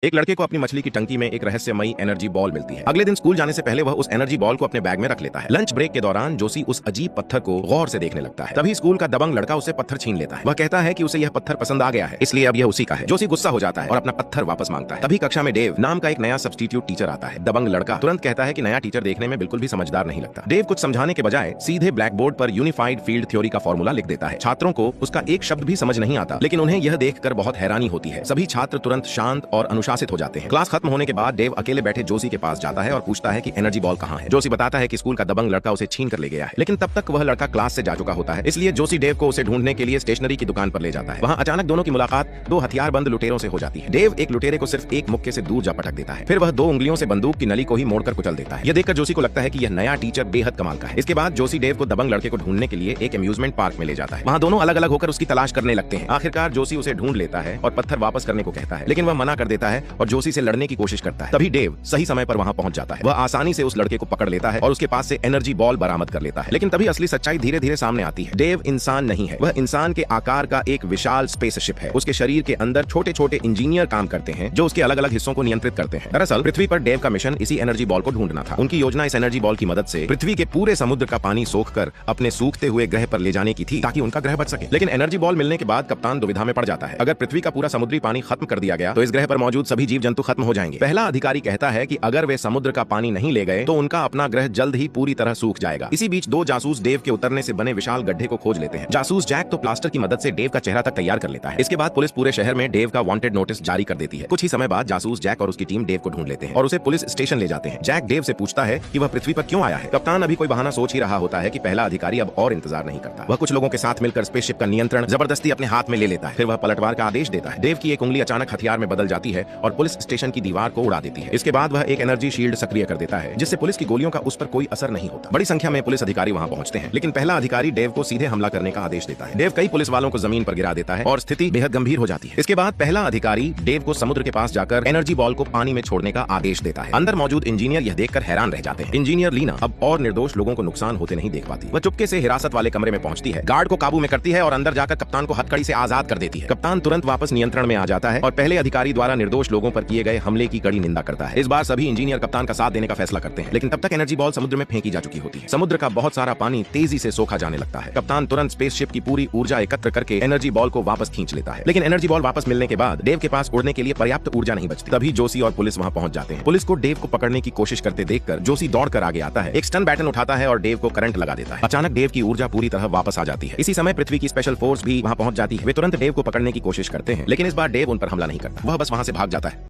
एक लड़के को अपनी मछली की टंकी में एक रहस्यमयी एनर्जी बॉल मिलती है। अगले दिन स्कूल जाने से पहले वह उस एनर्जी बॉल को अपने बैग में रख लेता है। लंच ब्रेक के दौरान जोशी उस अजीब पत्थर को गौर से देखने लगता है। तभी स्कूल का दबंग लड़का उसे पत्थर छीन लेता है। वह कहता है कि उसे यह पत्थर पसंद आ गया है, इसलिए अब यह उसी का है। जोशी गुस्सा हो जाता है और अपना पत्थर वापस मांगता है। तभी कक्षा में डेव नाम का एक नया सब्स्टिट्यूट टीचर आता है। दबंग लड़का तुरंत कहता है कि नया टीचर देखने में बिल्कुल भी समझदार नहीं लगता। डेव कुछ समझाने के बजाय सीधे ब्लैक बोर्ड पर यूनिफाइड फील्ड थ्योरी का फॉर्मूला लिख देता है। छात्रों को उसका एक शब्द भी समझ नहीं आता, लेकिन उन्हें यह देखकर बहुत हैरानी होती है। सभी छात्र तुरंत शांत और अनुशासित हो जाते हैं। क्लास खत्म होने के बाद डेव अकेले बैठे जोशी के पास जाता है और पूछता है कि एनर्जी बॉल कहाँ है। जोशी बताता है कि स्कूल का दबंग लड़का उसे छीन कर ले गया है, लेकिन तब तक वह लड़का क्लास से जा चुका होता है। इसलिए जोशी डेव को उसे ढूंढने के लिए स्टेशनरी की दुकान पर ले जाता है। वहाँ अचानक दोनों की मुलाकात दो हथियारबंद लुटेरों से हो जाती है। डेव एक लुटेरे को सिर्फ एक मुक्के से दूर जा पटक देता है, फिर वह दो उंगलियों से बंदूक की नली को ही मोड़कर कुचल देता है। यह देखकर जोशी को लगता है कि यह नया टीचर बेहद कमाल का है। इसके बाद जोशी डेव को दबंग लड़के को ढूंढने के लिए एक अम्यूजमेंट पार्क में ले जाता है। वहाँ दोनों अलग अलग होकर उसकी तलाश करने लगते हैं। आखिरकार जोशी उसे ढूंढ लेता है और पत्थर वापस करने को कहता है, लेकिन वह मना कर देता है और जोशी से लड़ने की कोशिश करता है। तभी डेव सही समय पर वहां पहुंच जाता है। वह आसानी से उस लड़के को पकड़ लेता है और उसके पास से एनर्जी बॉल बरामद कर लेता है। लेकिन तभी असली सच्चाई धीरे धीरे सामने आती है। डेव इंसान नहीं है, वह इंसान के आकार का एक विशाल स्पेसशिप है। उसके शरीर के अंदर छोटे छोटे इंजीनियर काम करते हैं जो उसके अलग अलग हिस्सों को नियंत्रित करते हैं। दरअसल पृथ्वी पर डेव का मिशन इसी एनर्जी बॉल को ढूंढना था। उनकी योजना इस एनर्जी बॉल की मदद से पृथ्वी के पूरे समुद्र का पानी सोखकर अपने सूखते हुए ग्रह पर ले जाने की थी, ताकि उनका ग्रह बच सके। लेकिन एनर्जी बॉल मिलने के बाद कप्तान दुविधा में पड़ जाता है। अगर पृथ्वी का पूरा समुद्री पानी खत्म कर दिया गया तो इस ग्रह पर मौजूद सभी जीव जंतु खत्म हो जाएंगे। पहला अधिकारी कहता है कि अगर वे समुद्र का पानी नहीं ले गए तो उनका अपना ग्रह जल्द ही पूरी तरह सूख जाएगा। इसी बीच दो जासूस डेव के उतरने से बने विशाल गड्ढे को खोज लेते हैं। जासूस जैक तो प्लास्टर की मदद से डेव का चेहरा तक तैयार कर लेता है। इसके बाद पुलिस पूरे शहर में डेव का वांटेड नोटिस जारी कर देती है। कुछ ही समय बाद जासूस जैक और उसकी टीम डेव को ढूंढ लेते हैं और उसे पुलिस स्टेशन ले जाते हैं। जैक डेव से पूछता है कि वह पृथ्वी पर क्यों आया है। कप्तान अभी कोई बहाना सोच ही रहा होता है कि पहला अधिकारी अब और इंतजार नहीं करता। वह कुछ लोगों के साथ मिलकर स्पेसशिप का नियंत्रण जबरदस्ती अपने हाथ में ले लेता है। फिर वह पलटवार का आदेश देता है। डेव की एक उंगली अचानक हथियार में बदल जाती है और पुलिस स्टेशन की दीवार को उड़ा देती है। इसके बाद वह एक एनर्जी शील्ड सक्रिय कर देता है, जिससे पुलिस की गोलियों का उस पर कोई असर नहीं होता। बड़ी संख्या में पुलिस अधिकारी वहां पहुंचते हैं, लेकिन पहला अधिकारी डेव को सीधे हमला करने का आदेश देता है। डेव कई पुलिस वालों को जमीन पर गिरा देता है और स्थिति बेहद गंभीर हो जाती है। इसके बाद पहला अधिकारी डेव को समुद्र के पास जाकर एनर्जी बॉल को पानी में छोड़ने का आदेश देता है। अंदर मौजूद इंजीनियर यह देखकर हैरान रह जाते हैं। इंजीनियर लीना अब और निर्दोष लोगों को नुकसान होते नहीं देख पाती। वह चुपके से हिरासत वाले कमरे में पहुंचती है, गार्ड को काबू में करती है और अंदर जाकर कप्तान को हथकड़ी से आजाद कर देती है। कप्तान तुरंत वापस नियंत्रण में आ जाता है और पहले अधिकारी द्वारा निर्दोष लोगों पर किए गए हमले की कड़ी निंदा करता है। इस बार सभी इंजीनियर कप्तान का साथ देने का फैसला करते हैं, लेकिन तब तक एनर्जी बॉल समुद्र में फेंकी जा चुकी होती है। समुद्र का बहुत सारा पानी तेजी से सोखा जाने लगता है। कप्तान तुरंत स्पेसशिप की पूरी ऊर्जा एकत्र करके एनर्जी बॉल को वापस खींच लेता है, लेकिन एनर्जी बॉल वापस मिलने के बाद डेव के पास उड़ने के लिए पर्याप्त ऊर्जा नहीं बचती। तभी जोशी और पुलिस वहां पहुंच जाते हैं। पुलिस को डेव को पकड़ने की कोशिश करते देखकर जोशी दौड़कर आगे आता है, एक स्टन बैटन उठाता है और डेव को करंट लगा देता है। अचानक डेव की ऊर्जा पूरी तरह वापस आ जाती है। इसी समय पृथ्वी की स्पेशल फोर्स भी वहां पहुंच जाती है। वे तुरंत डेव को पकड़ने की कोशिश करते हैं, लेकिन इस बार डेव उन पर हमला नहीं करता, वह बस वहां से भाग जाता है।